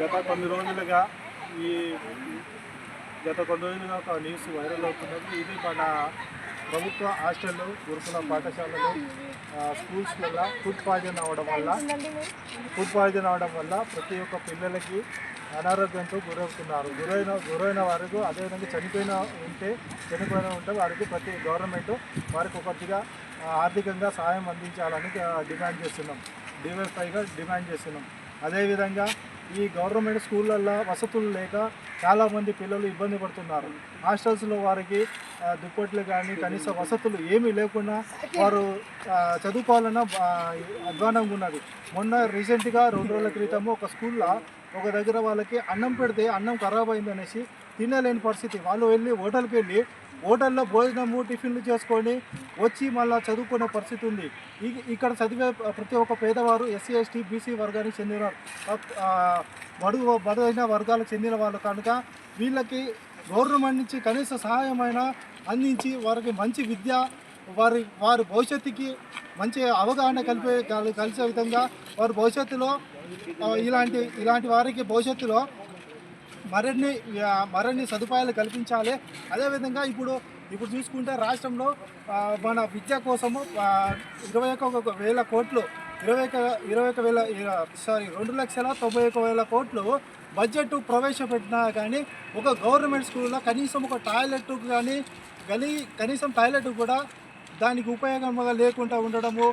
గత కొన్ని రోజులుగా ఈ ఒక న్యూస్ వైరల్ అవుతున్నది. ఇది మన ప్రభుత్వ హాస్టళ్ళు, గురుకుల పాఠశాలలు, స్కూల్స్లలో ఫుడ్ పాయిజన్ అవడం వల్ల ప్రతి ఒక్క పిల్లలకి అనారోగ్యంతో గురవుతున్నారు. గురైన వారికి, అదేవిధంగా చనిపోయిన ఉంటే వారికి ప్రతి గవర్నమెంట్ వారికి కొద్దిగా ఆర్థికంగా సహాయం అందించాలని డిమాండ్ చేస్తున్నాం. డివైఎఫ్ఐగా డిమాండ్ చేస్తున్నాం. అదేవిధంగా ఈ గవర్నమెంట్ స్కూళ్ళల్లో వసతులు లేక చాలామంది పిల్లలు ఇబ్బంది పడుతున్నారు. హాస్టల్స్లో వారికి దుప్పట్లు కానీ కనీస వసతులు ఏమీ లేకుండా వారు చదువుకోవాలన్న అధ్వానంగా ఉన్నది. మొన్న రీసెంట్గా 2 రోజుల క్రితము ఒక స్కూల్లో ఒక దగ్గర వాళ్ళకి అన్నం పెడితే అన్నం ఖరాబ్ అయిందనేసి తినలేని పరిస్థితి. వాళ్ళు వెళ్ళి హోటల్లో భోజనము టిఫిన్లు చేసుకొని వచ్చి మళ్ళీ చదువుకునే పరిస్థితి ఉంది. ఇక్కడ చదివే ప్రతి ఒక్క పేదవారు ఎస్సీ ఎస్టీ బీసీ వర్గానికి చెందిన బడుగైన వర్గాలకు చెందిన వాళ్ళు కనుక వీళ్ళకి గవర్నమెంట్ నుంచి కనీస సహాయమైన అందించి వారికి మంచి విద్య, వారి భవిష్యత్తుకి మంచి అవగాహన కలిసే విధంగా వారి భవిష్యత్తులో ఇలాంటి వారికి భవిష్యత్తులో మరిన్ని సదుపాయాలు కల్పించాలి. అదేవిధంగా ఇప్పుడు చూసుకుంటే రాష్ట్రంలో మన విద్య కోసము 21,000 కోట్లు 2,91,000 కోట్లు బడ్జెట్ ప్రవేశపెట్టినా కానీ ఒక గవర్నమెంట్ స్కూల్లో కనీసం ఒక టాయిలెట్ కానీ కనీసం టాయిలెట్ కూడా దానికి ఉపయోగంగా లేకుండా ఉండడము,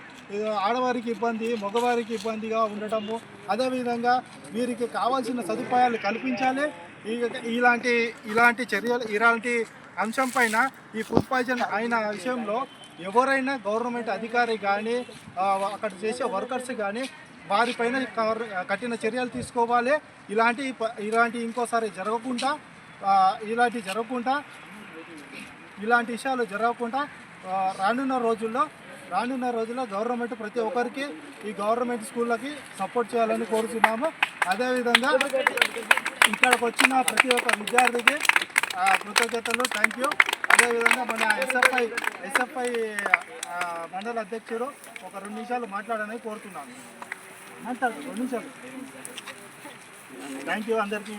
ఆడవారికి ఇబ్బంది, మగవారికి ఇబ్బందిగా ఉండటము. అదేవిధంగా వీరికి కావాల్సిన సదుపాయాలు కల్పించాలి. ఇలాంటి అంశం పైన ఈ ఫుడ్ పాయిజన్ అయిన విషయంలో ఎవరైనా గవర్నమెంట్ అధికారి కానీ అక్కడ చేసే వర్కర్స్ కానీ వారిపైన కఠిన చర్యలు తీసుకోవాలి. ఇలాంటి ఇంకోసారి జరగకుండా ఇలాంటి విషయాలు జరగకుండా రానున్న రోజుల్లో గవర్నమెంట్ ప్రతి ఒక్కరికి ఈ గవర్నమెంట్ స్కూళ్ళకి సపోర్ట్ చేయాలని కోరుతున్నాము. అదేవిధంగా ఇక్కడికి వచ్చిన ప్రతి ఒక్క విద్యార్థికి కృతజ్ఞతలు, థ్యాంక్ యూ. అదేవిధంగా మన ఎస్ఎఫ్ఐ మండల అధ్యక్షుడు ఒక 2 నిమిషాలు మాట్లాడాలని కోరుతున్నాను. 2 నిమిషాలు. థ్యాంక్ యూ అందరికీ.